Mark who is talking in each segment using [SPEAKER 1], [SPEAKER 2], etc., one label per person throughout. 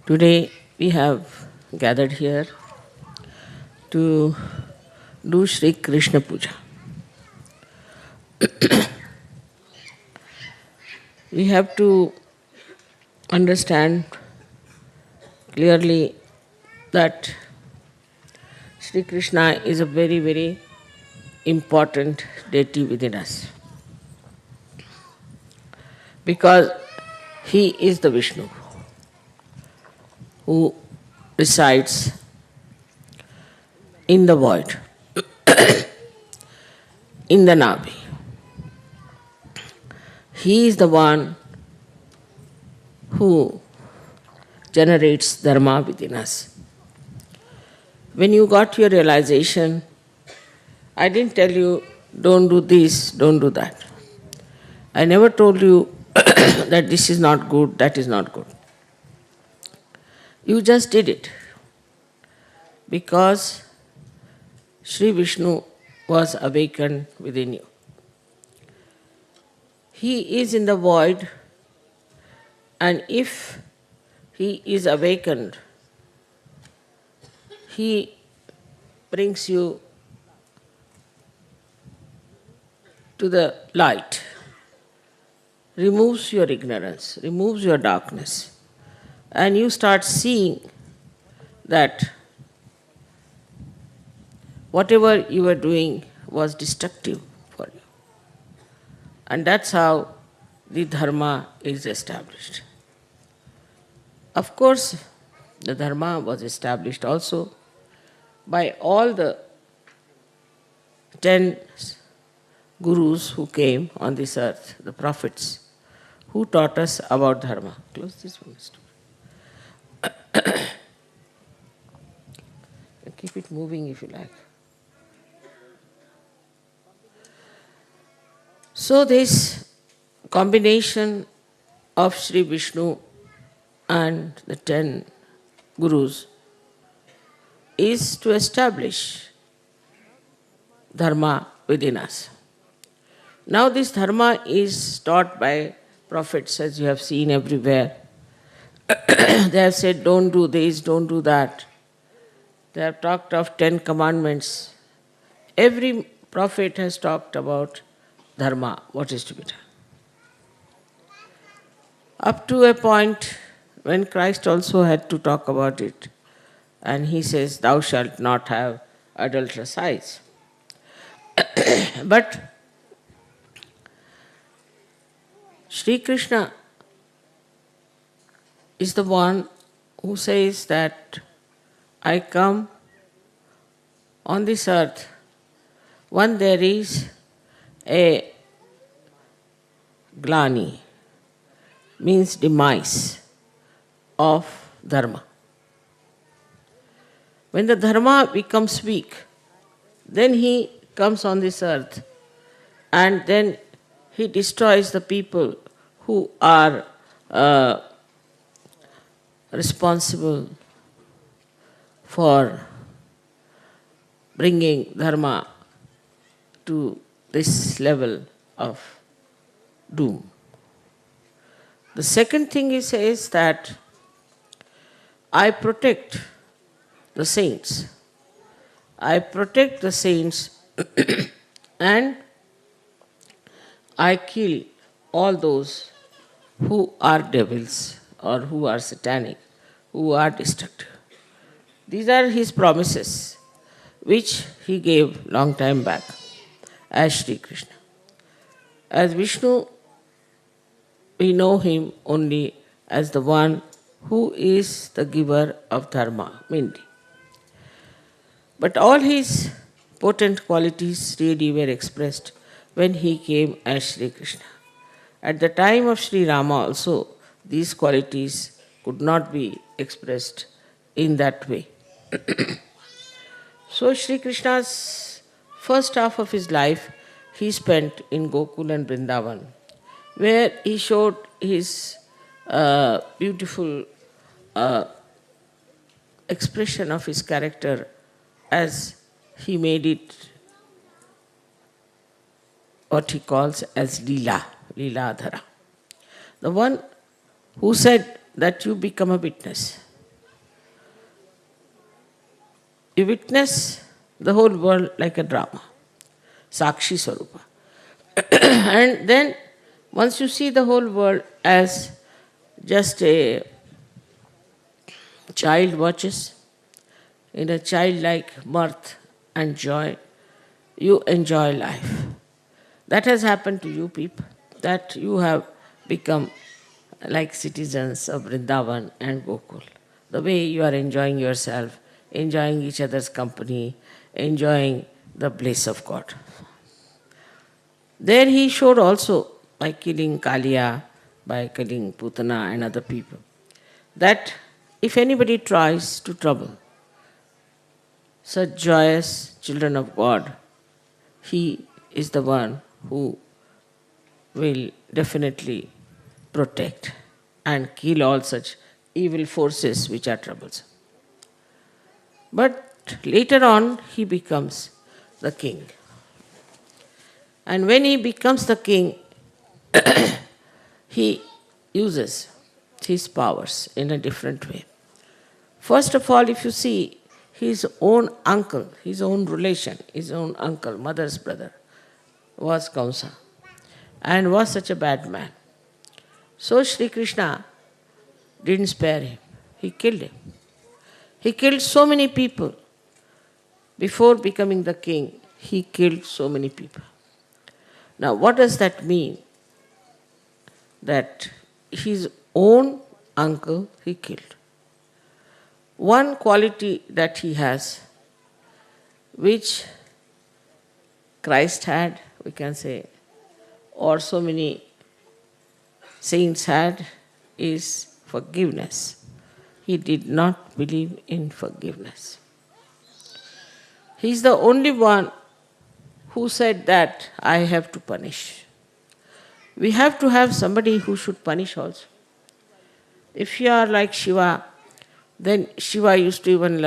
[SPEAKER 1] Today we have gathered here to do Shri Krishna Puja. We have to understand clearly that Shri Krishna is a very, very important deity within us. Because he is the Vishnu who resides in the void, in the Navi. He is the one who generates dharma within us. When you got your realization, I didn't tell you, don't do this, don't do that. I never told you that this is not good, that is not good. You just did it because Sri Vishnu was awakened within you. He is in the void, and if he is awakened, he brings you to the light, removes your ignorance, removes your darkness, and you start seeing that whatever you were doing was destructive for you. And that's how the dharma is established. Of course, the dharma was established also by all the 10 gurus who came on this earth, the prophets, who taught us about dharma. Close this one. Keep it moving if you like. So this combination of Sri Vishnu and the 10 gurus is to establish dharma within us. Now this dharma is taught by prophets, as you have seen everywhere. They have said, don't do this, don't do that. They have talked of 10 commandments. Every prophet has talked about dharma, what is to be done. Up to a point when Christ also had to talk about it. And he says, thou shalt not have adulterous eyes. But Sri Krishna is the one who says that I come on this earth when there is a glani, means demise of dharma. When the dharma becomes weak, then he comes on this earth and then he destroys the people who are responsible for bringing dharma to this level of doom. The second thing he says that I protect the saints. I protect the saints and I kill all those who are devils or who are satanic, who are destructive. These are his promises, which he gave long time back as Sri Krishna. As Vishnu, we know him only as the one who is the giver of dharma, mainly. But all his potent qualities really were expressed when he came as Sri Krishna. At the time of Sri Rama also, these qualities could not be expressed in that way. So Sri Krishna's first half of his life he spent in Gokul and Vrindavan, where he showed his beautiful expression of his character as he made it what he calls as Leela, Leeladhara. The one who said that you become a witness. You witness the whole world like a drama, Sakshi Swarupa. And then, once you see the whole world as just a child watches, in a childlike mirth and joy, you enjoy life. That has happened to you people, that you have become like citizens of Vrindavan and Gokul. The way you are enjoying yourself, enjoying each other's company, enjoying the bliss of God. There he showed also, by killing Kaliya, by killing Putana and other people, that if anybody tries to trouble such joyous children of God, he is the one who will definitely protect and kill all such evil forces which are troublesome. But later on, he becomes the king. And when he becomes the king, he uses his powers in a different way. First of all, if you see, his own uncle, his own relation, his own uncle, mother's brother, was Kamsa and was such a bad man. So Sri Krishna didn't spare him. He killed him. He killed so many people. Before becoming the king, he killed so many people. Now, what does that mean? That his own uncle he killed. One quality that he has, which Christ had, we can say, or so many saints had, is forgiveness. He did not believe in forgiveness. He is the only one who said that I have to punish. We have to have somebody who should punish also. If you are like Shiva, then Shiva used to even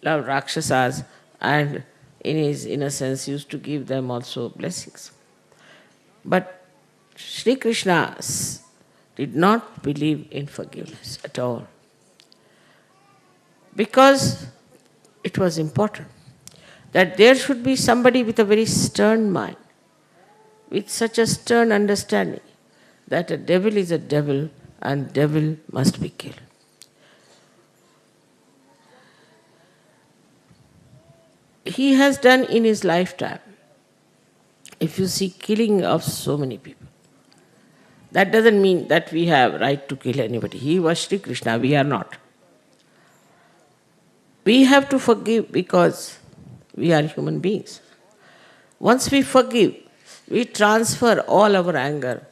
[SPEAKER 1] love Rakshasas and in his innocence used to give them also blessings. But Sri Krishna did not believe in forgiveness at all. Because it was important that there should be somebody with a very stern mind, with such a stern understanding that a devil is a devil and devil must be killed. He has done in his lifetime, if you see, killing of so many people. That doesn't mean that we have right to kill anybody. He was Sri Krishna, we are not. We have to forgive because we are human beings. Once we forgive, we transfer all our anger,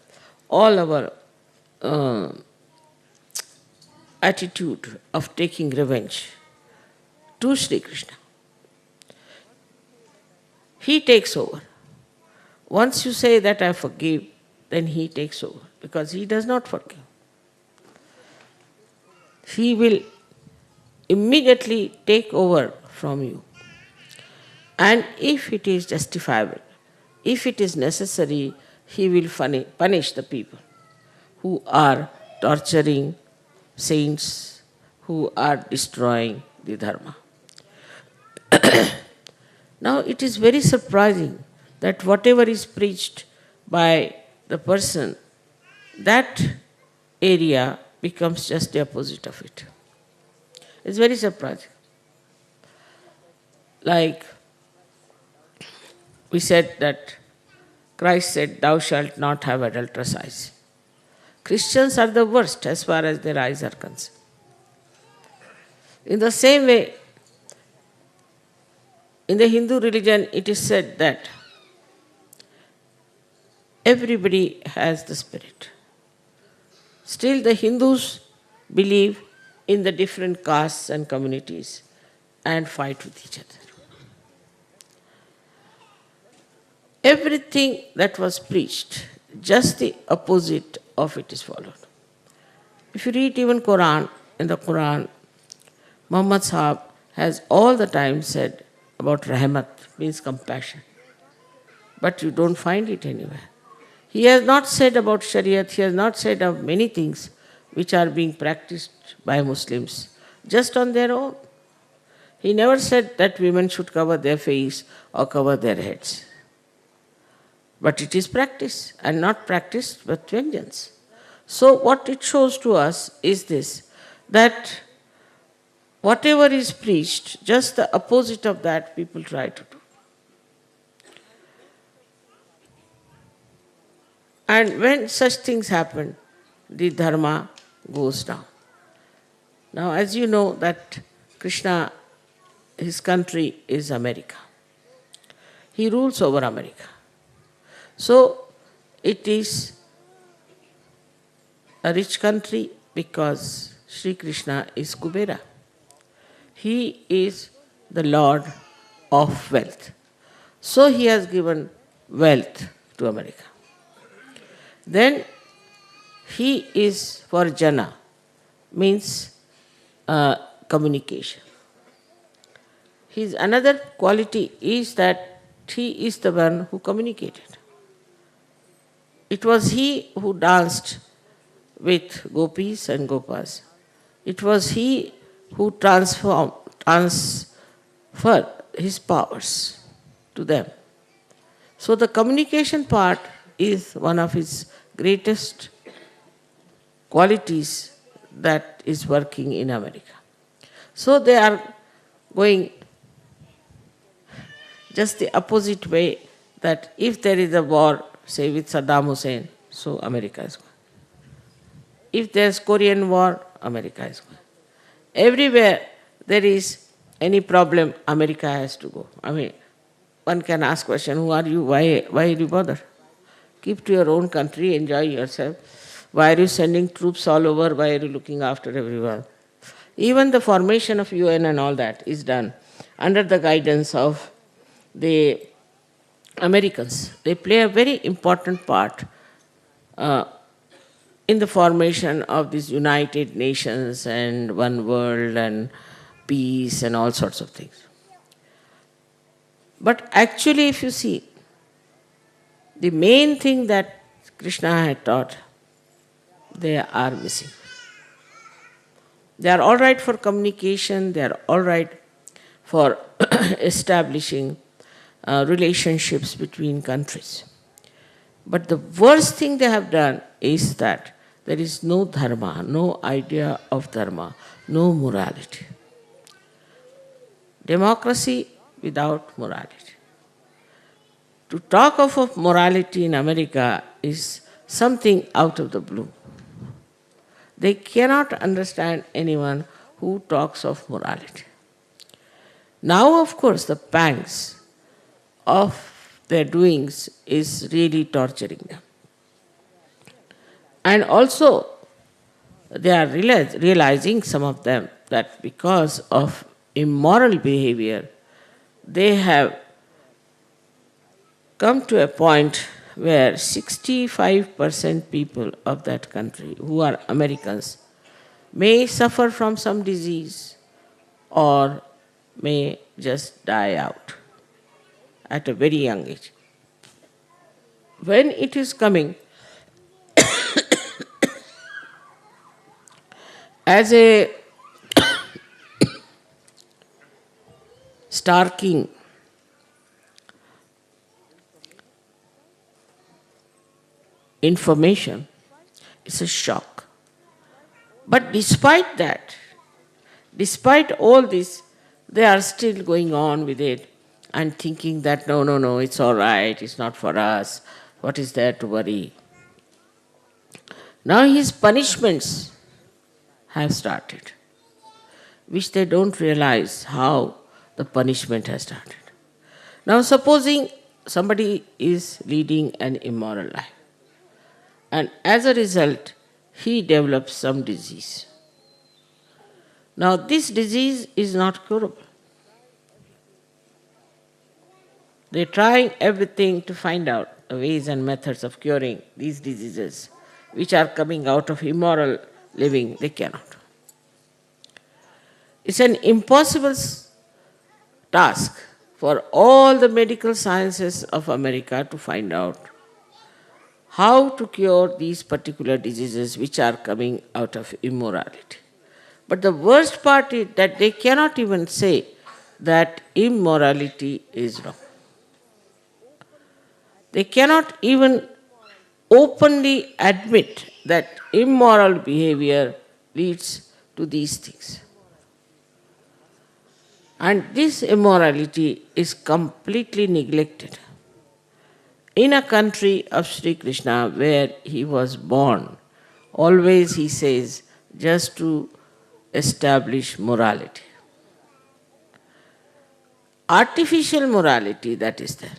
[SPEAKER 1] all our attitude of taking revenge to Sri Krishna. He takes over. Once you say that I forgive, then he takes over, because he does not forgive. He will immediately take over from you. And if it is justifiable, if it is necessary, he will punish the people who are torturing saints, who are destroying the dharma. Now it is very surprising that whatever is preached by the person, that area becomes just the opposite of it. It's very surprising. Like we said that Christ said, "Thou shalt not have adulterous eyes." Christians are the worst as far as their eyes are concerned. In the same way, in the Hindu religion, it is said that everybody has the spirit. Still, the Hindus believe in the different castes and communities and fight with each other. Everything that was preached, just the opposite of it is followed. If you read even Quran, in the Quran, Muhammad Sahab has all the time said about rahmat, means compassion. But you don't find it anywhere. He has not said about Shariat, he has not said of many things which are being practiced by Muslims just on their own. He never said that women should cover their face or cover their heads. But it is practiced, and not practiced with vengeance. So what it shows to us is this, that whatever is preached, just the opposite of that people try to do. And when such things happen, the dharma goes down. Now, as you know that Krishna, his country is America. He rules over America. So, it is a rich country because Sri Krishna is Kubera. He is the Lord of wealth. So he has given wealth to America. Then he is for jana, means communication. His another quality is that he is the one who communicated. It was he who danced with gopis and gopas. It was he who transferred his powers to them. So the communication part is one of his greatest qualities that is working in America. So they are going just the opposite way, that if there is a war, say with Saddam Hussein, so America is going. If there is Korean war, America is going. Everywhere there is any problem, America has to go. I mean, one can ask question, who are you? Why you bother? Keep to your own country, enjoy yourself. Why are you sending troops all over? Why are you looking after everyone? Even the formation of UN and all that is done under the guidance of the Americans. They play a very important part in the formation of these United Nations and one world and peace and all sorts of things. But actually, if you see, the main thing that Krishna had taught, they are missing. They are all right for communication, they are all right for establishing relationships between countries. But the worst thing they have done is that there is no dharma, no idea of dharma, no morality. Democracy without morality. To talk of morality in America is something out of the blue. They cannot understand anyone who talks of morality. Now, of course, the pangs of their doings is really torturing them. And also, they are realizing, some of them, that because of immoral behavior, they have come to a point where 65% people of that country who are Americans may suffer from some disease or may just die out at a very young age. When it is coming as a starking information, it's a shock. But despite that, despite all this, they are still going on with it and thinking that no, it's all right, it's not for us, what is there to worry? Now his punishments have started, which they don't realize how the punishment has started. Now supposing somebody is leading an immoral life, and as a result, he develops some disease. Now this disease is not curable. They're trying everything to find out the ways and methods of curing these diseases which are coming out of immoral living. They cannot. It's an impossible task for all the medical sciences of America to find out how to cure these particular diseases which are coming out of immorality. But the worst part is that they cannot even say that immorality is wrong. They cannot even openly admit that immoral behavior leads to these things. And this immorality is completely neglected. In a country of Sri Krishna where he was born, always he says, just to establish morality. Artificial morality that is there,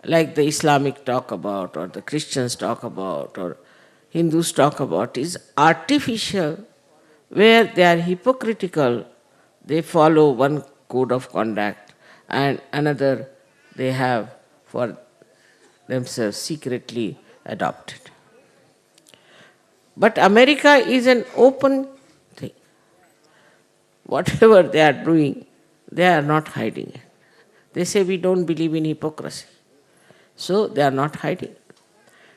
[SPEAKER 1] like the Islamic talk about, or the Christians talk about, or Hindus talk about, is artificial, where they are hypocritical. They follow one code of conduct and another they have for themselves secretly adopted. But America is an open thing. Whatever they are doing, they are not hiding it. They say we don't believe in hypocrisy. So they are not hiding it.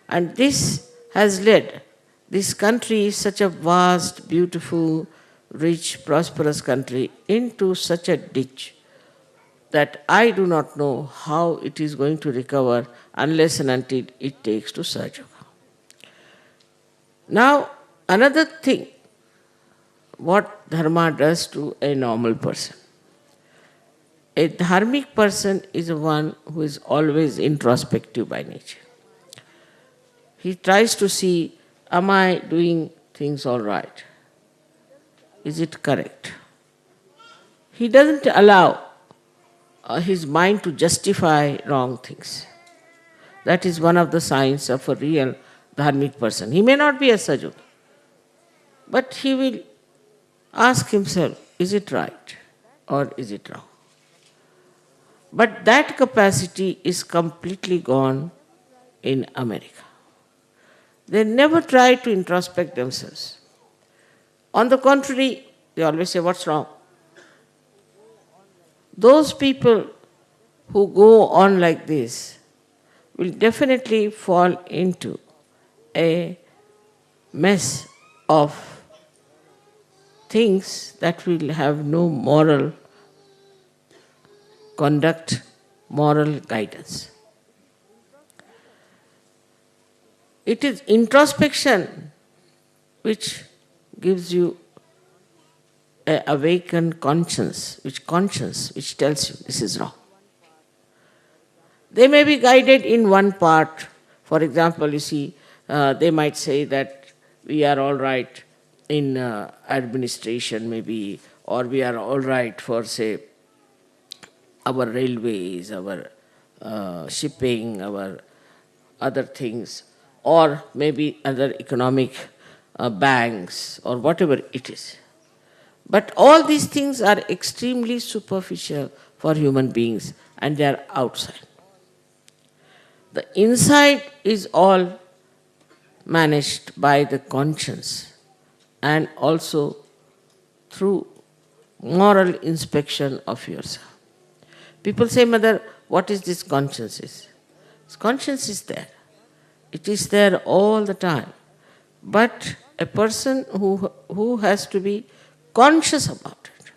[SPEAKER 1] And this has led, this country is such a vast, beautiful, rich, prosperous country, into such a ditch that I do not know how it is going to recover unless and until it takes to Sahaja. Now, another thing, what dharma does to a normal person. A dharmic person is one who is always introspective by nature. He tries to see, am I doing things all right? Is it correct? He doesn't allow his mind to justify wrong things. That is one of the signs of a real dharmic person. He may not be a sajjad, but he will ask himself, is it right or is it wrong? But that capacity is completely gone in America. They never try to introspect themselves. On the contrary, they always say, what's wrong? Those people who go on like this will definitely fall into a mess of things that will have no moral conduct, moral guidance. It is introspection which gives you an awakened conscience which tells you this is wrong. They may be guided in one part. For example, you see, they might say that we are all right in administration maybe, or we are all right for, say, our railways, our shipping, our other things, or maybe other economic banks, or whatever it is. But all these things are extremely superficial for human beings, and they are outside. The inside is all managed by the conscience, and also through moral inspection of yourself. People say, Mother, what is this conscience is? This conscience is there. It is there all the time. But a person who has to be conscious about it.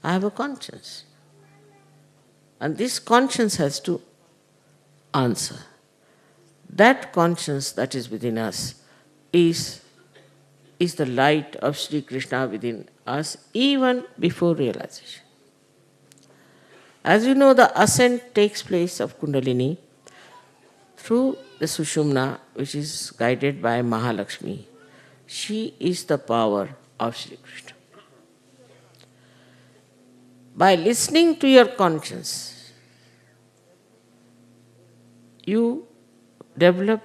[SPEAKER 1] I have a conscience. And this conscience has to answer. That conscience that is within us is the light of Sri Krishna within us even before realization. As you know, the ascent takes place of Kundalini through the Sushumna, which is guided by Mahalakshmi. She is the power of Sri Krishna. By listening to your conscience, you develop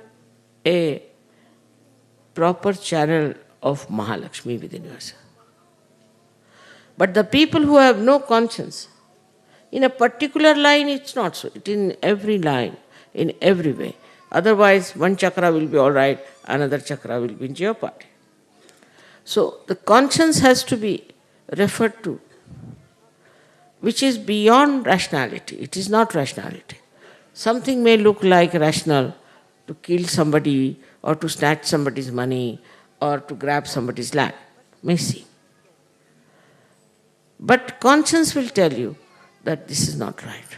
[SPEAKER 1] a proper channel of Mahalakshmi within yourself. But the people who have no conscience, in a particular line it's not so. It is in every line, in every way. Otherwise, one chakra will be all right, another chakra will be in jeopardy. So the conscience has to be referred to, which is beyond rationality. It is not rationality. Something may look like rational, to kill somebody or to snatch somebody's money or to grab somebody's land. May seem. But conscience will tell you that this is not right.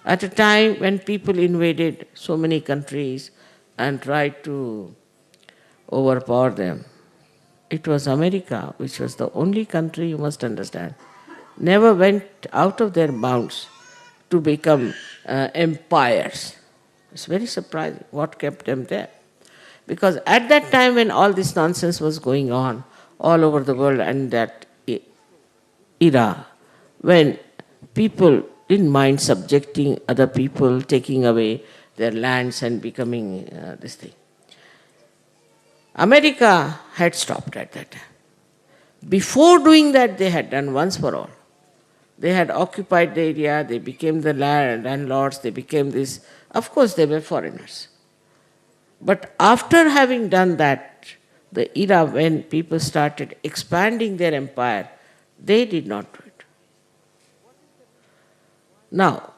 [SPEAKER 1] At a time when people invaded so many countries and tried to overpower them, it was America, which was the only country, you must understand, never went out of their bounds to become empires. It's very surprising what kept them there. Because at that time when all this nonsense was going on all over the world, and that era when people didn't mind subjecting other people, taking away their lands and becoming this thing, America had stopped at that time. Before doing that, they had done once for all. They had occupied the area, they became the landlords, they became this. Of course, they were foreigners. But after having done that, the era when people started expanding their empire, they did not do it. Now,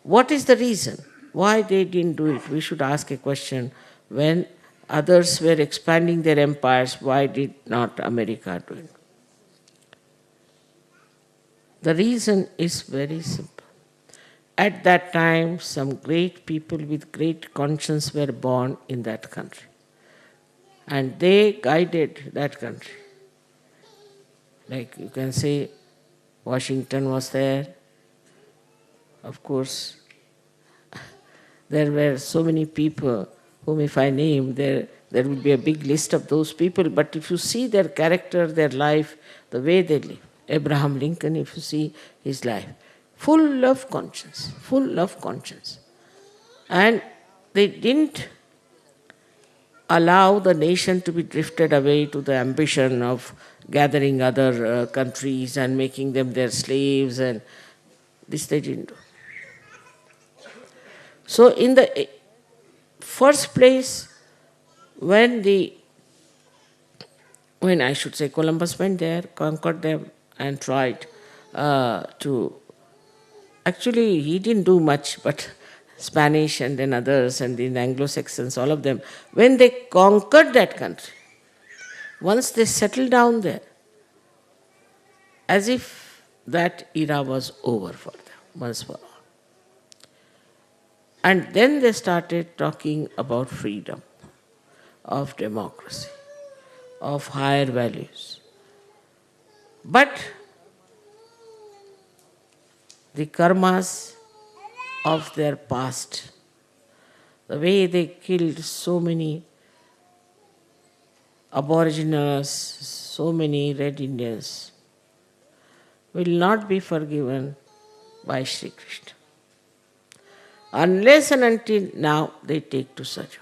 [SPEAKER 1] what is the reason why they didn't do it? We should ask a question. When others were expanding their empires, why did not America do it? The reason is very simple. At that time, some great people with great conscience were born in that country. And they guided that country. Like you can say, Washington was there. Of course, there were so many people whom if I name, there will be a big list of those people. But if you see their character, their life, the way they live, Abraham Lincoln, if you see his life, full of conscience, full of conscience. And they didn't allow the nation to be drifted away to the ambition of gathering other countries and making them their slaves, and this they didn't do. So in the first place, when I should say Columbus went there, conquered them and tried to, actually he didn't do much, but Spanish and then others and then Anglo-Saxons, all of them, when they conquered that country, once they settled down there, as if that era was over for them, once for all. And then they started talking about freedom, of democracy, of higher values. But the karmas of their past, the way they killed so many aboriginals, so many Red Indians, will not be forgiven by Sri Krishna. Unless and until now they take to Sajo.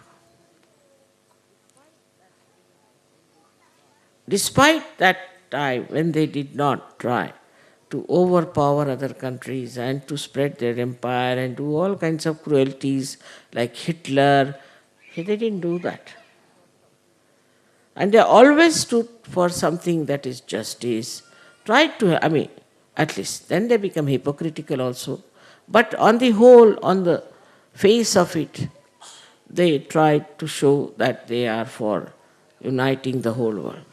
[SPEAKER 1] Despite that time when they did not try to overpower other countries and to spread their empire and do all kinds of cruelties like Hitler, they didn't do that. And they always stood for something that is justice, tried to, at least then they become hypocritical also. But on the whole, on the face of it, they tried to show that they are for uniting the whole world.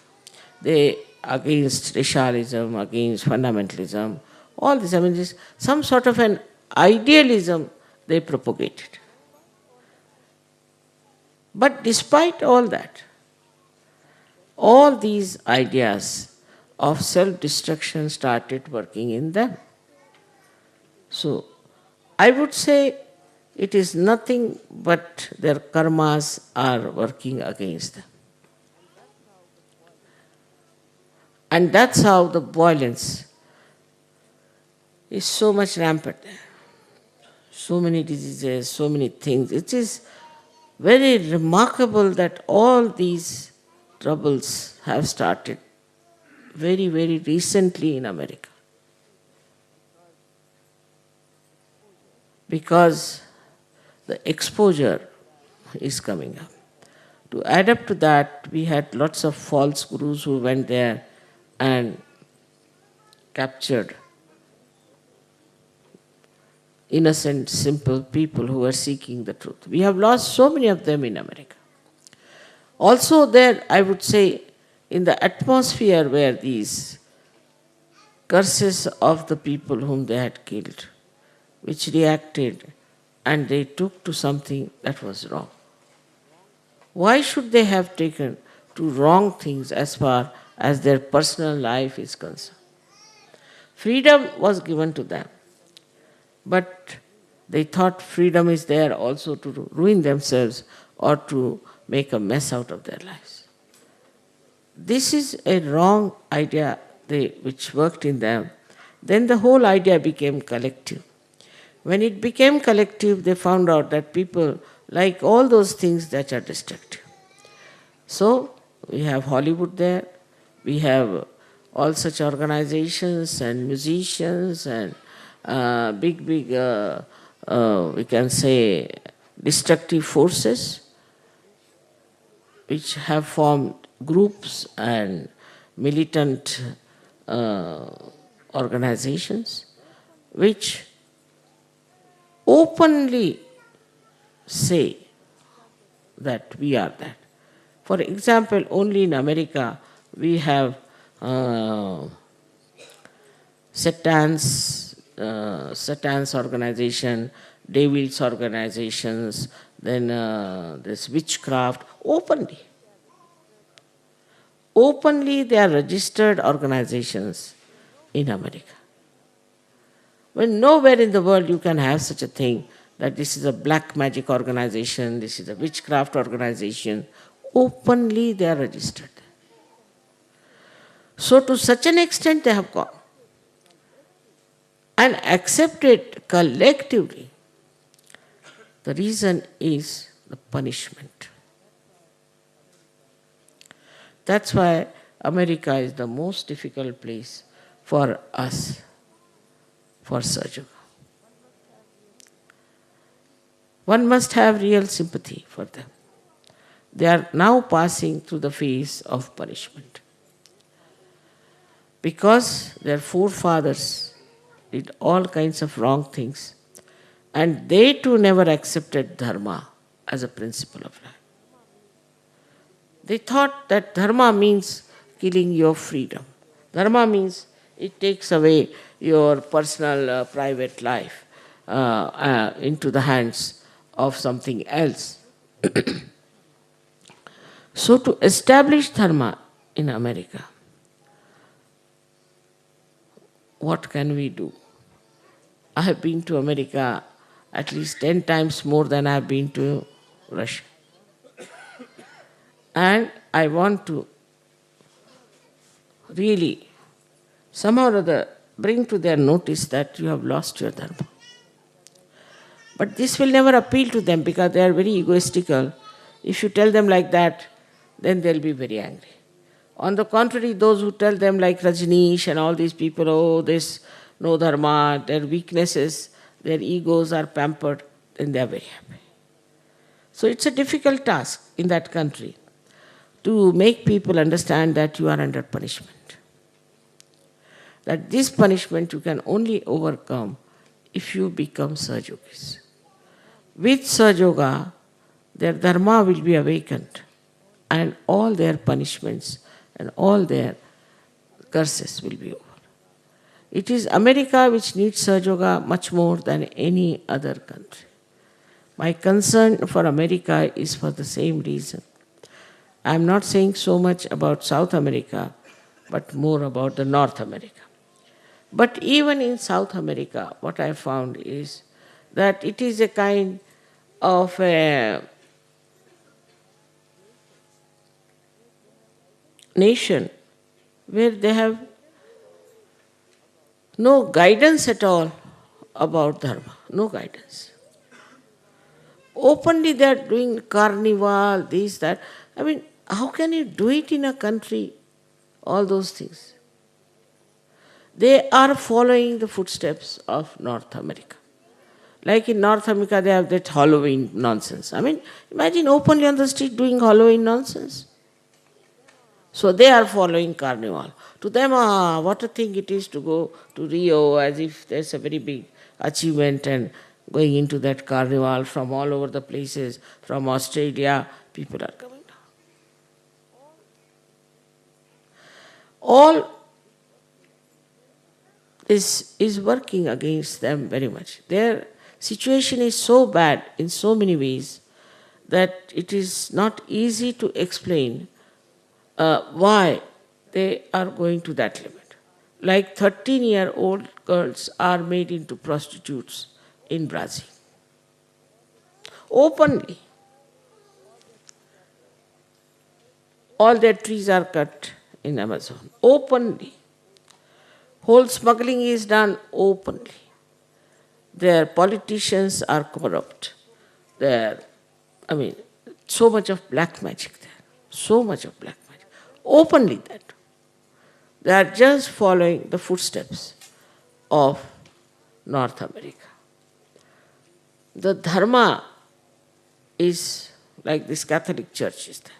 [SPEAKER 1] They against racialism, against fundamentalism, all this, this some sort of an idealism they propagated. But despite all that, all these ideas of self-destruction started working in them. So, I would say it is nothing but their karmas are working against them. And that's how the violence is so much rampant. So many diseases, so many things. It is very remarkable that all these troubles have started very, very recently in America. Because the exposure is coming up. To add up to that, we had lots of false gurus who went there and captured innocent, simple people who were seeking the truth. We have lost so many of them in America. Also there, I would say, in the atmosphere where these curses of the people whom they had killed, which reacted and they took to something that was wrong. Why should they have taken to wrong things as far as their personal life is concerned? Freedom was given to them, but they thought freedom is there also to ruin themselves or to make a mess out of their lives. This is a wrong idea which worked in them. Then the whole idea became collective. When it became collective, they found out that people like all those things that are destructive. So we have Hollywood there, we have all such organizations and musicians and big, we can say, destructive forces which have formed groups and militant organizations which openly say that we are that. For example, only in America we have Satan's organization, Devil's organizations, then this witchcraft, openly. Openly they are registered organizations in America. When nowhere in the world you can have such a thing, that this is a black magic organization, this is a witchcraft organization, openly they are registered. So to such an extent they have gone and accepted collectively. The reason is the punishment. That's why America is the most difficult place for us, for Sahaja. One must have real sympathy for them. They are now passing through the phase of punishment. Because their forefathers did all kinds of wrong things, and they too never accepted dharma as a principle of life. They thought that dharma means killing your freedom. Dharma means it takes away your personal, private life into the hands of something else. So to establish dharma in America, what can we do? I have been to America at least 10 times more than I have been to Russia. And I want to really somehow or other bring to their notice that you have lost your dharma. But this will never appeal to them because they are very egoistical. If you tell them like that, then they'll be very angry. On the contrary, those who tell them like Rajneesh and all these people, oh, this no dharma, their weaknesses, their egos are pampered, then they are very happy. So it's a difficult task in that country to make people understand that you are under punishment. That this punishment you can only overcome if you become Sahajogis. With Sahajoga, their dharma will be awakened and all their punishments and all their curses will be over. It is America which needs Sahajoga much more than any other country. My concern for America is for the same reason. I am not saying so much about South America, but more about the North America. But even in South America, what I found is that it is a kind of a nation where they have no guidance at all about dharma, no guidance. Openly they are doing carnival, this, that. I mean, how can you do it in a country, all those things? They are following the footsteps of North America. Like in North America, they have that Halloween nonsense. I mean, imagine openly on the street doing Halloween nonsense. So they are following carnival. To them, what a thing it is to go to Rio as if there's a very big achievement and going into that carnival from all over the places, from Australia, people are coming down. All this is working against them very much. Their situation is so bad in so many ways that it is not easy to explain why they are going to that limit. Like 13-year-old girls are made into prostitutes in Brazil. Openly. All their trees are cut in Amazon. Openly. Whole smuggling is done openly. Their politicians are corrupt. So much of black magic there. So much of black magic. Openly that. They are just following the footsteps of North America. The dharma is like this Catholic Church is there.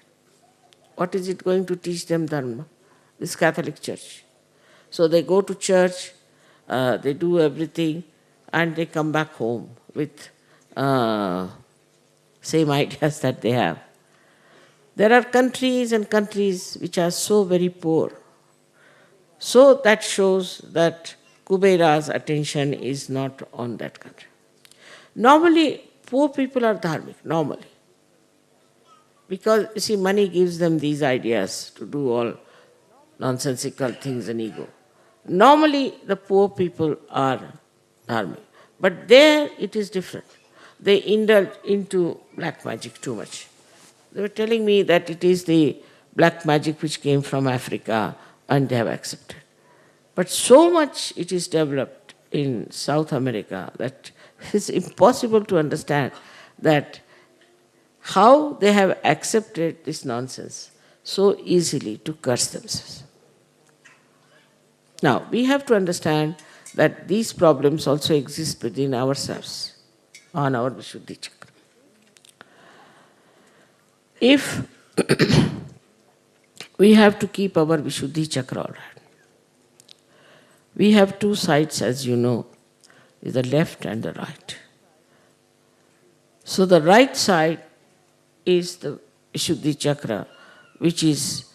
[SPEAKER 1] What is it going to teach them dharma? This Catholic Church. So they go to church, they do everything, and they come back home with same ideas that they have. There are countries and countries which are so very poor. So that shows that Kubera's attention is not on that country. Normally, poor people are dharmic, normally. Because, you see, money gives them these ideas to do all nonsensical things and ego. Normally, the poor people are dharmic. But there, it is different. They indulge into black magic too much. They were telling me that it is the black magic which came from Africa and they have accepted. But so much it is developed in South America that it's impossible to understand that how they have accepted this nonsense so easily to curse themselves. Now, we have to understand that these problems also exist within ourselves on our Vishuddhi Chakra. If we have to keep our Vishuddhi Chakra all right, we have two sides, as you know, is the left and the right. So the right side is the Vishuddhi Chakra, which is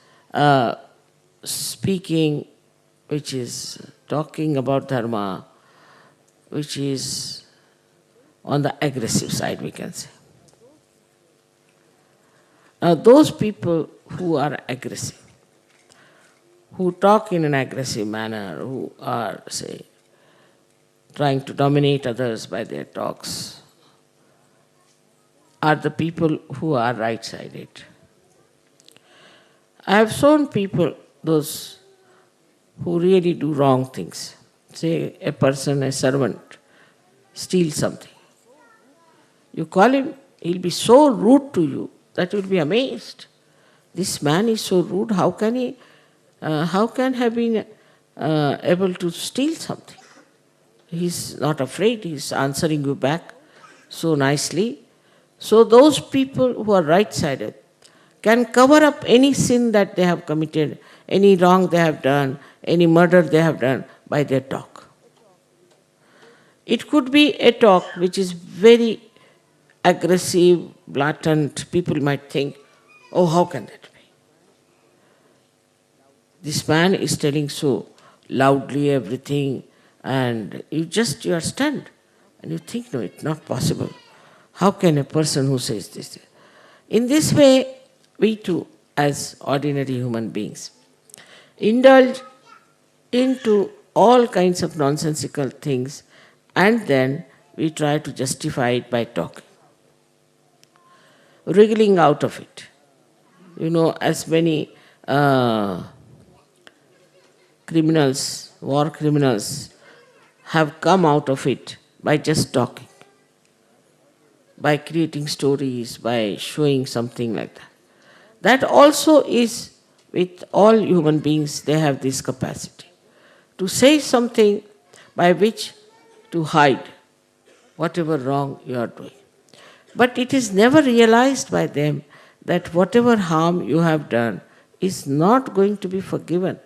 [SPEAKER 1] speaking, which is talking about dharma, which is on the aggressive side, we can say. Now, those people who are aggressive, who talk in an aggressive manner, who are, say, trying to dominate others by their talks, are the people who are right-sided. I have shown people, those who really do wrong things. Say a person, a servant, steals something. You call him, he'll be so rude to you that you'll be amazed. This man is so rude, how can have been able to steal something? He's not afraid, he's answering you back so nicely. So those people who are right-sided can cover up any sin that they have committed, any wrong they have done, any murder they have done by their talk. It could be a talk which is very aggressive, blatant. People might think, oh, how can that be? This man is telling so loudly everything, and you are stunned. And you think, no, it's not possible. How can a person who says this? In this way, we too, as ordinary human beings, indulge into all kinds of nonsensical things, and then we try to justify it by talking, wriggling out of it. You know, as many criminals, war criminals, have come out of it by just talking, by creating stories, by showing something like that. That also is with all human beings, they have this capacity to say something by which to hide whatever wrong you are doing. But it is never realized by them that whatever harm you have done is not going to be forgiven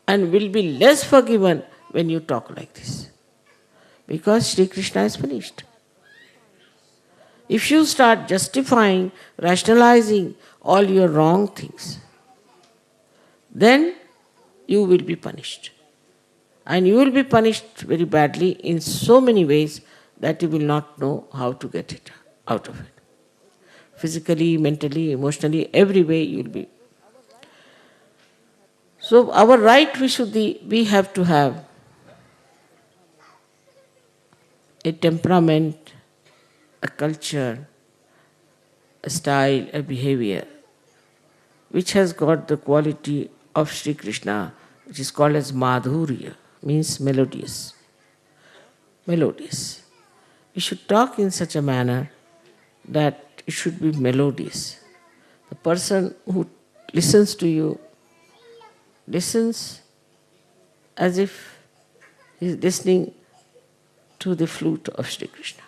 [SPEAKER 1] and will be less forgiven when you talk like this. Because Sri Krishna is punished. If you start justifying, rationalizing all your wrong things, then you will be punished. And you will be punished very badly in so many ways that you will not know how to get it out of it. Physically, mentally, emotionally, every way you will be. So our right Vishuddhi, we have to have a temperament, a culture, a style, a behavior, which has got the quality of Sri Krishna, which is called as Madhurya, means melodious. Melodious. We should talk in such a manner that it should be melodious. The person who listens to you listens as if he is listening to the flute of Sri Krishna.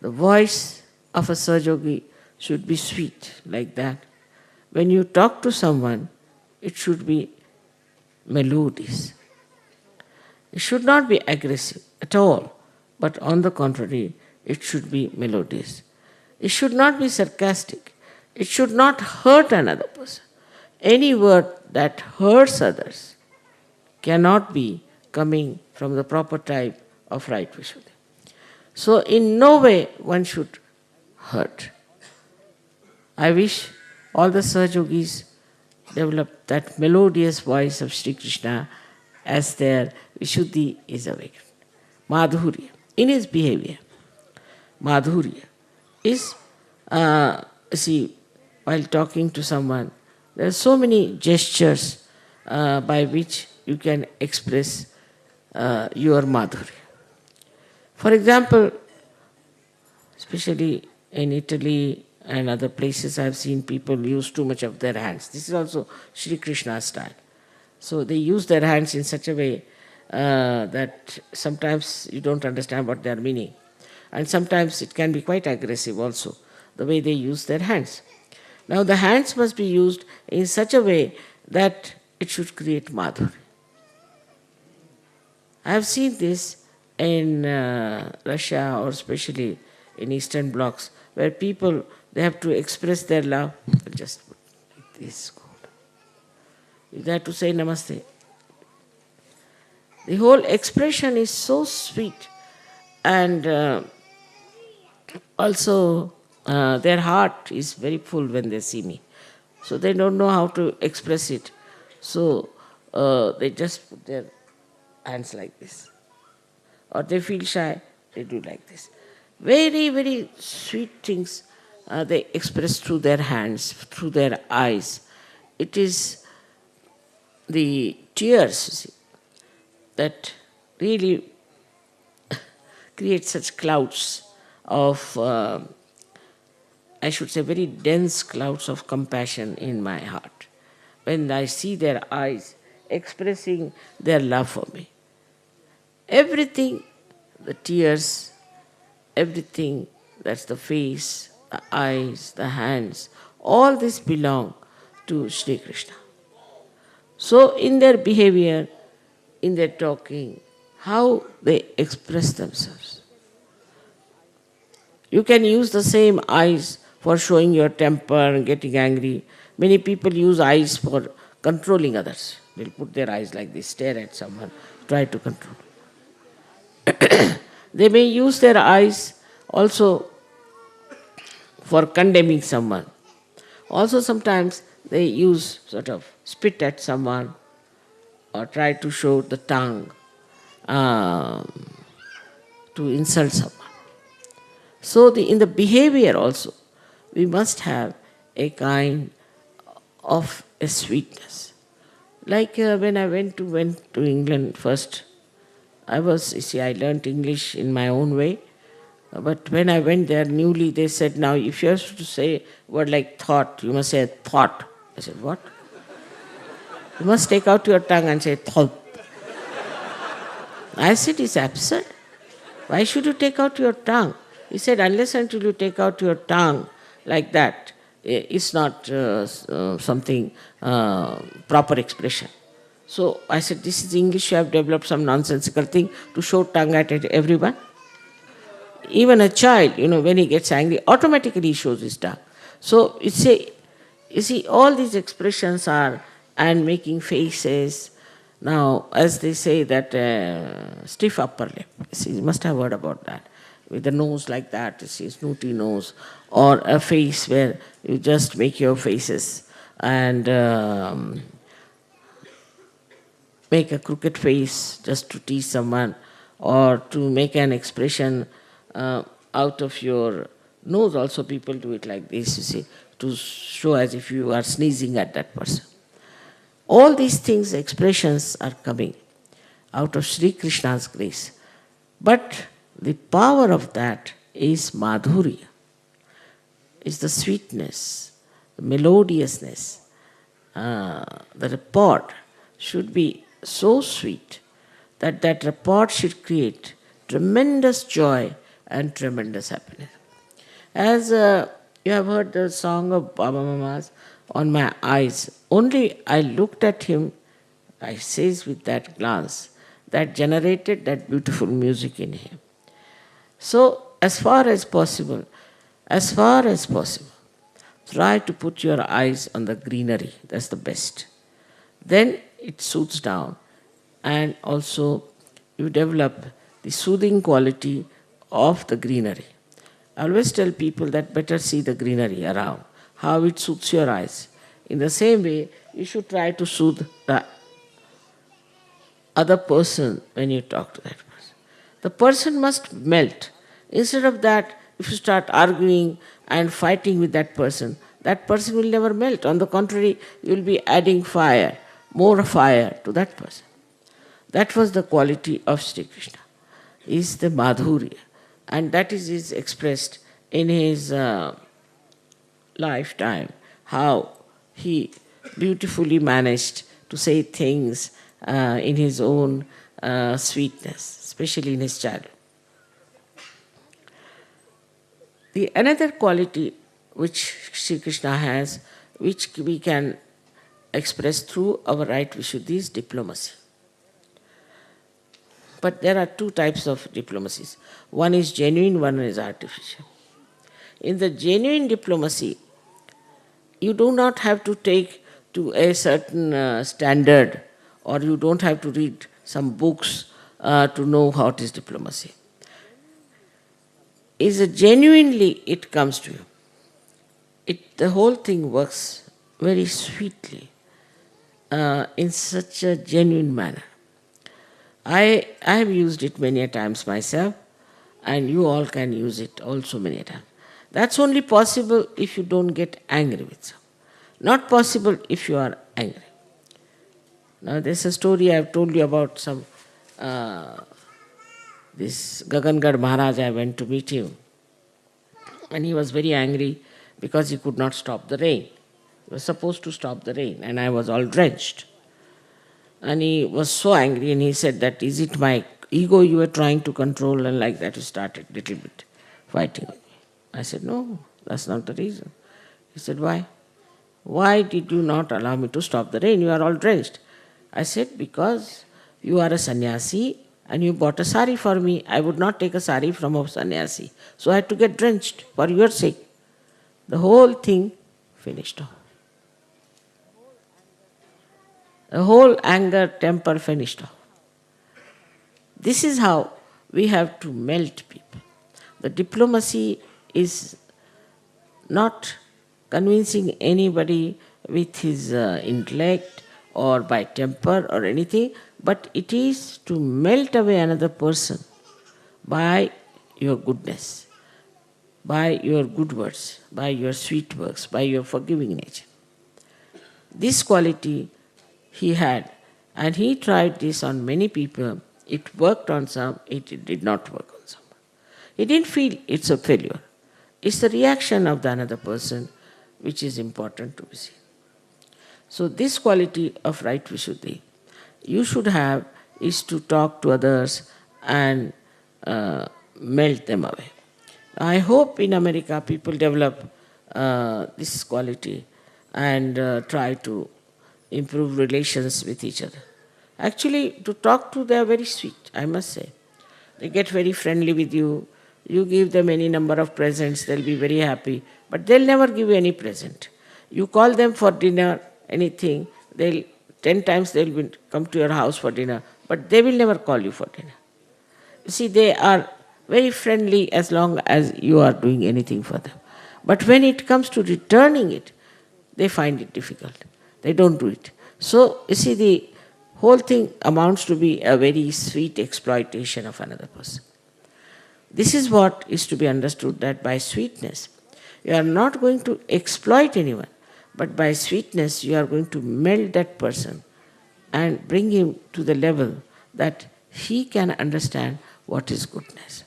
[SPEAKER 1] The voice of a Sahajogi should be sweet, like that. When you talk to someone, it should be melodious. It should not be aggressive at all, but on the contrary, it should be melodious. It should not be sarcastic. It should not hurt another person. Any word that hurts others cannot be coming from the proper type of right Vishuddhi. So in no way one should hurt. I wish all the Sahajogis develop that melodious voice of Sri Krishna as their Vishuddhi is awakened. Madhurya, in his behavior, Madhurya is, see, while talking to someone, there are so many gestures by which you can express your Madhurya. For example, especially in Italy and other places, I have seen people use too much of their hands. This is also Sri Krishna's style. So they use their hands in such a way that sometimes you don't understand what they are meaning. And sometimes it can be quite aggressive also, the way they use their hands. Now the hands must be used in such a way that it should create madhurya. I have seen this in Russia, or especially in Eastern blocs, where people, they have to express their love. Just put like this. If they have to say namaste, the whole expression is so sweet, and also their heart is very full when they see me. So they don't know how to express it. So they just put their hands like this. Or they feel shy, they do like this. Very, very sweet things they express through their hands, through their eyes. It is the tears, you see, that really create such clouds of, I should say, very dense clouds of compassion in my heart when I see their eyes expressing their love for me. Everything, the tears, everything, that's the face, the eyes, the hands, all this belong to Sri Krishna. So in their behavior, in their talking, how they express themselves. You can use the same eyes for showing your temper and getting angry. Many people use eyes for controlling others. They'll put their eyes like this, stare at someone, try to control. They may use their eyes also for condemning someone. Also sometimes they use sort of spit at someone or try to show the tongue to insult someone. So in the behavior also, we must have a kind of a sweetness. Like when I went to England first, I learnt English in my own way. But when I went there newly, they said, now if you have to say a word like thought, you must say thought. I said, what? You must take out your tongue and say thought. I said, it's absurd. Why should you take out your tongue? He said, unless until you take out your tongue like that, it's not something proper expression. So I said, this is English, you have developed some nonsensical thing to show tongue at everyone. Even a child, when he gets angry, automatically he shows his tongue. So you see, all these expressions are, and making faces, Now, as they say that stiff upper lip, see, you must have heard about that. With a nose like that, you see, snooty nose, or a face where you just make your faces and make a crooked face just to tease someone, or to make an expression out of your nose. Also, people do it like this, you see, to show as if you are sneezing at that person. All these things, expressions are coming out of Sri Krishna's grace. But the power of that is madhurya, is the sweetness, the melodiousness. The report should be so sweet that that report should create tremendous joy and tremendous happiness. As you have heard the song of Baba Mama's, On My Eyes, only I looked at him, I says with that glance, that generated that beautiful music in him. So, as far as possible, try to put your eyes on the greenery. That's the best. Then it soothes down, and also you develop the soothing quality of the greenery. I always tell people that better see the greenery around, how it soothes your eyes. In the same way, you should try to soothe the other person when you talk to that person. The person must melt. Instead of that, if you start arguing and fighting with that person will never melt. On the contrary, you will be adding fire, more fire to that person. That was the quality of Sri Krishna, is the madhurya. And that is expressed in his lifetime, how he beautifully managed to say things in his own sweetness, especially in his childhood. The another quality which Sri Krishna has, which we can express through our right Vishuddhi, is diplomacy. But there are two types of diplomacies. One is genuine, one is artificial. In the genuine diplomacy, you do not have to take to a certain standard, or you don't have to read some books to know how it is diplomacy. Is it genuinely it comes to you. The whole thing works very sweetly in such a genuine manner. I have used it many a times myself, and you all can use it also many a times. That's only possible if you don't get angry with someone. Not possible if you are angry. Now there's a story I have told you about some, this Gagangad Maharaj. I went to meet him, and he was very angry because he could not stop the rain. He was supposed to stop the rain, and I was all drenched. And he was so angry, and he said that, is it my ego you were trying to control? And like that he started a little bit fighting with me. I said, no, that's not the reason. He said, why? Why did you not allow me to stop the rain? You are all drenched. I said, because you are a sannyasi and you bought a sari for me. I would not take a sari from a sannyasi. So I had to get drenched for your sake. The whole thing finished off. The whole anger, temper finished off. This is how we have to melt people. The diplomacy is not convincing anybody with his intellect or by temper or anything, but it is to melt away another person by your goodness, by your good words, by your sweet works, by your forgiving nature. This quality he had, and he tried this on many people. It worked on some, it did not work on some. He didn't feel it's a failure. It's the reaction of the another person which is important to be seen. So this quality of right Vishuddhi you should have is to talk to others and melt them away. I hope in America people develop this quality and try to improve relations with each other. Actually, to talk to, they are very sweet, I must say. They get very friendly with you. You give them any number of presents, they'll be very happy. But they'll never give you any present. You call them for dinner, anything, they'll 10 times they will come to your house for dinner, but they will never call you for dinner. You see, they are very friendly as long as you are doing anything for them. But when it comes to returning it, they find it difficult. They don't do it. So, you see, the whole thing amounts to be a very sweet exploitation of another person. This is what is to be understood, that by sweetness, you are not going to exploit anyone, but by sweetness, you are going to melt that person and bring him to the level that he can understand what is goodness.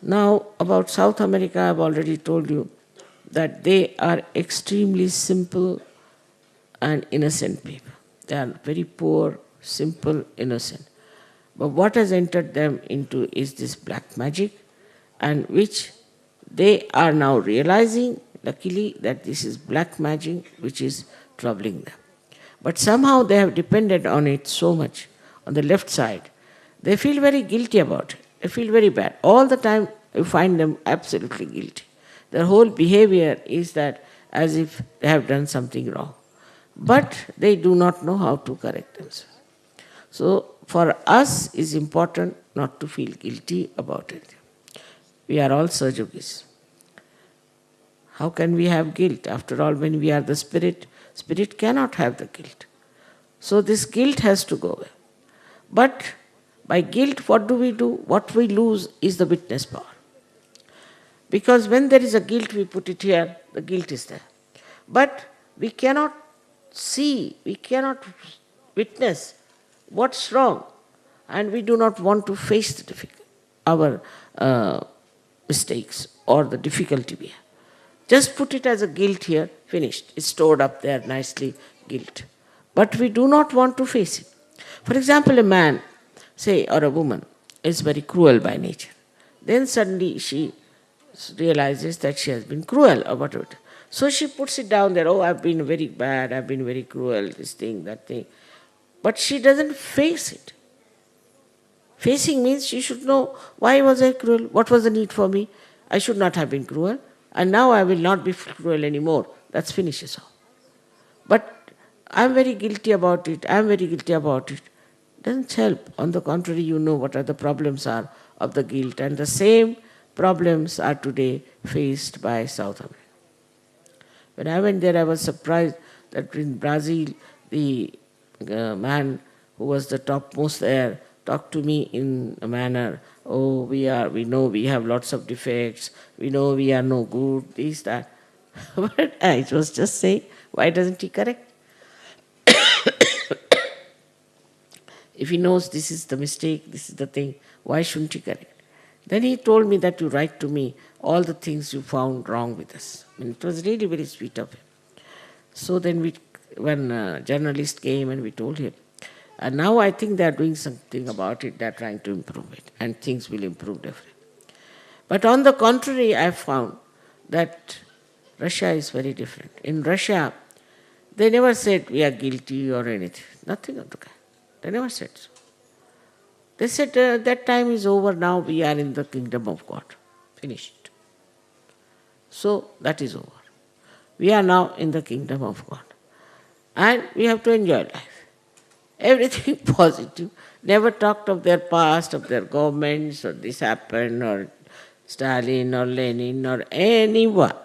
[SPEAKER 1] Now, about South America, I have already told you that they are extremely simple and innocent people. They are very poor, simple, innocent. But what has entered them into is this black magic, and which they are now realizing, luckily, that this is black magic which is troubling them. But somehow they have depended on it so much, on the left side. They feel very guilty about it. They feel very bad. All the time you find them absolutely guilty. Their whole behavior is that as if they have done something wrong. But they do not know how to correct themselves. So for us, it is important not to feel guilty about it. We are all Sajogis. How can we have guilt? After all, when we are the spirit, spirit cannot have the guilt. So this guilt has to go away. But by guilt, what do? What we lose is the witness power. Because when there is a guilt, we put it here, the guilt is there. But we cannot see, we cannot witness what's wrong, and we do not want to face our mistakes or the difficulty we have. Just put it as a guilt here, finished. It's stored up there nicely, guilt. But we do not want to face it. For example, a man, say, or a woman, is very cruel by nature. Then suddenly she realizes that she has been cruel or whatever. So she puts it down there, oh, I've been very bad, I've been very cruel, this thing, that thing. But she doesn't face it. Facing means she should know, why was I cruel? What was the need for me? I should not have been cruel. And now I will not be cruel anymore. That's finishes all. But I'm very guilty about it. I'm very guilty about it. Doesn't help. On the contrary, you know what are the problems are of the guilt. And the same problems are today faced by South America. When I went there, I was surprised that in Brazil, the man who was the topmost there talked to me in a manner, oh, we know we have lots of defects, we know we are no good, this, that. But I was just saying, why doesn't he correct? If he knows this is the mistake, this is the thing, why shouldn't he correct? Then he told me that you write to me all the things you found wrong with us. I mean, it was really very sweet of him. So then when a journalist came and we told him, and now I think they are doing something about it, they are trying to improve it, and things will improve definitely. But on the contrary, I found that Russia is very different. In Russia, they never said we are guilty or anything, nothing of the kind. They never said so. They said that time is over, now we are in the kingdom of God. Finished. So that is over. We are now in the kingdom of God. And we have to enjoy life. Everything positive. Never talked of their past, of their governments, or this happened, or Stalin, or Lenin, or anyone.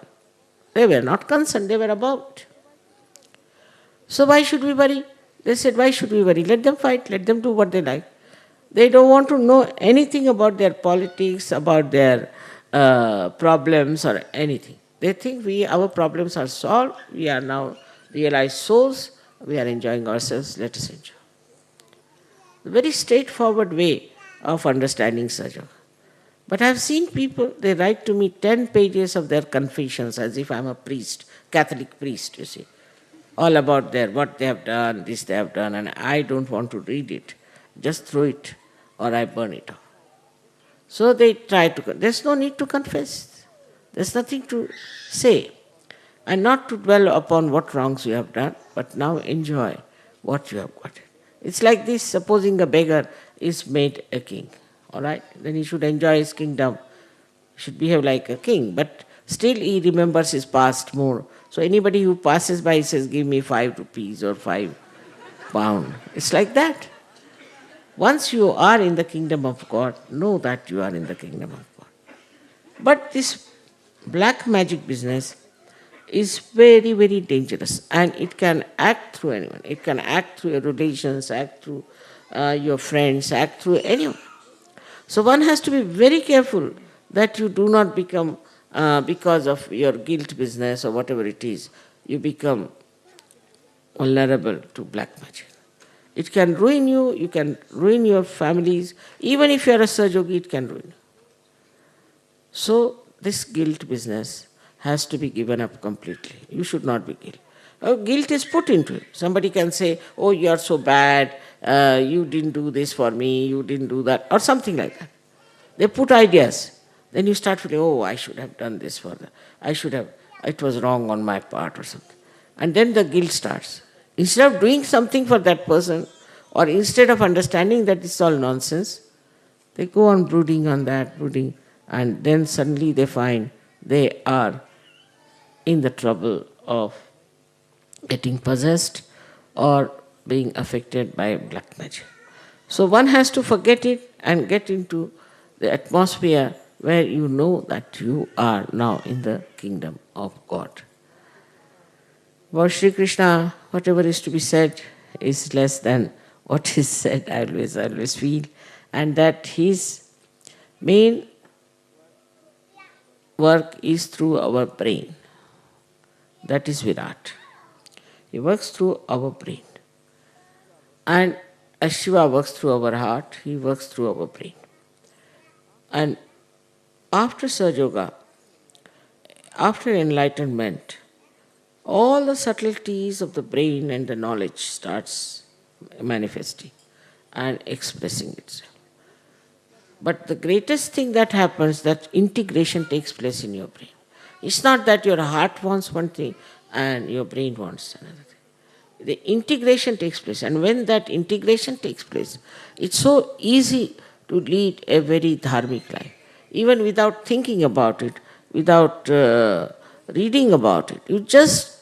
[SPEAKER 1] They were not concerned, they were about. So why should we worry? They said, why should we worry? Let them fight, let them do what they like. They don't want to know anything about their politics, about their problems or anything. They think our problems are solved, we are now realized souls, we are enjoying ourselves, let us enjoy. A very straightforward way of understanding Sahaja. But I have seen people, they write to me 10 pages of their confessions as if I'm a priest, Catholic priest, you see. All about what they have done, this they have done, and I don't want to read it. Just throw it or I burn it off. So they try to, there's no need to confess. There's nothing to say. And not to dwell upon what wrongs you have done, but now enjoy what you have got. It's like this, supposing a beggar is made a king, all right? Then he should enjoy his kingdom. He should behave like a king, but still he remembers his past more So anybody who passes by says, give me 5 rupees or 5 pound. It's like that. Once you are in the kingdom of God, know that you are in the kingdom of God. But this black magic business is very, very dangerous, and it can act through anyone. It can act through your relations, act through your friends, act through anyone. So one has to be very careful that you do not become, because of your guilt business or whatever it is, you become vulnerable to black magic. It can ruin you can ruin your families. Even if you are a Sahajogi, it can ruin you. So this guilt business has to be given up completely. You should not be guilty. Guilt is put into it. Somebody can say, oh, you are so bad, you didn't do this for me, you didn't do that, or something like that. They put ideas. Then you start feeling, oh, I should have done this for them. It was wrong on my part or something. And then the guilt starts. Instead of doing something for that person, or instead of understanding that it's all nonsense, they go on brooding on that, brooding, and then suddenly they find they are in the trouble of getting possessed or being affected by black magic. So one has to forget it and get into the atmosphere where you know that you are now in the kingdom of God. About Sri Krishna, whatever is to be said is less than what is said, I always feel. And that his main work is through our brain. That is Virat. He works through our brain. And as Shiva works through our heart, he works through our brain. And after Sahaja Yoga, after enlightenment, all the subtleties of the brain and the knowledge starts manifesting and expressing itself. But the greatest thing that happens, that integration takes place in your brain. It's not that your heart wants one thing and your brain wants another thing. The integration takes place, and when that integration takes place, it's so easy to lead a very dharmic life. Even without thinking about it, without reading about it, you just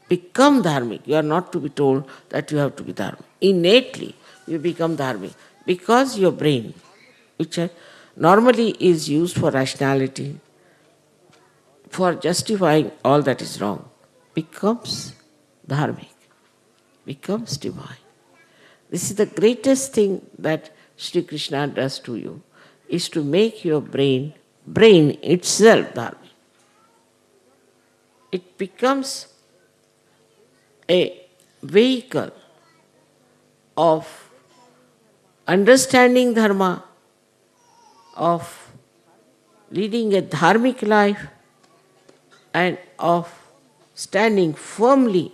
[SPEAKER 1] become dharmic. You are not to be told that you have to be dharmic. Innately, you become dharmic because your brain, which normally is used for rationality, for justifying all that is wrong, becomes dharmic, becomes divine. This is the greatest thing that Sri Krishna does to you, is to make your brain itself dharmic. It becomes a vehicle of understanding dharma, of leading a dharmic life, and of standing firmly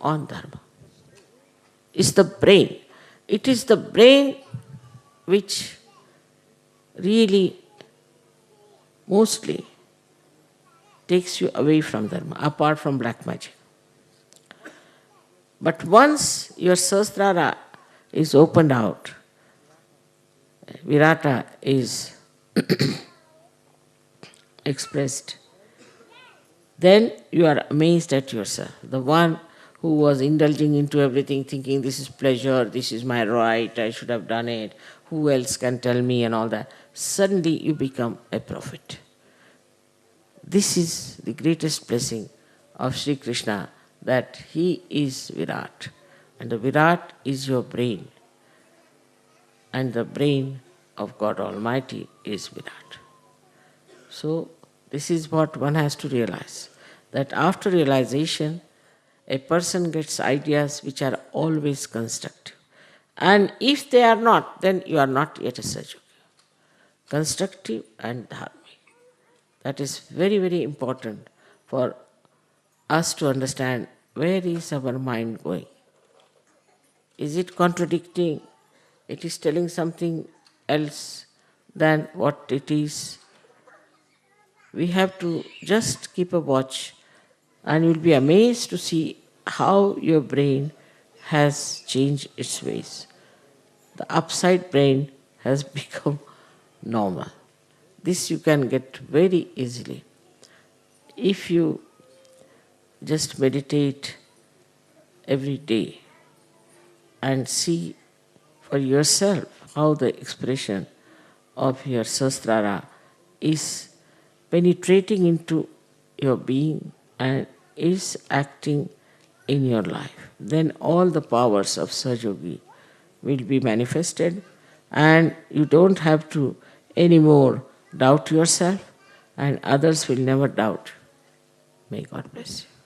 [SPEAKER 1] on dharma. It's the brain. It is the brain which really mostly takes you away from dharma, apart from black magic. But once your Sahasrara is opened out, Virata is expressed, then you are amazed at yourself. The one who was indulging into everything, thinking this is pleasure, this is my right, I should have done it, who else can tell me and all that. Suddenly you become a prophet. This is the greatest blessing of Sri Krishna, that he is Virat. And the Virat is your brain. And the brain of God Almighty is Virat. So this is what one has to realize, that after realization, a person gets ideas which are always constructive. And if they are not, then you are not yet a Sahaja Yogi. Constructive and dharmic. That is very, very important for us to understand, where is our mind going. Is it contradicting? It is telling something else than what it is. We have to just keep a watch, and you'll be amazed to see how your brain has changed its ways. The upside brain has become normal. This you can get very easily if you just meditate every day and see for yourself how the expression of your Sahasrara is penetrating into your being and is acting in your life. Then all the powers of Sahajogi will be manifested, and you don't have to anymore doubt yourself, and others will never doubt. May God bless you.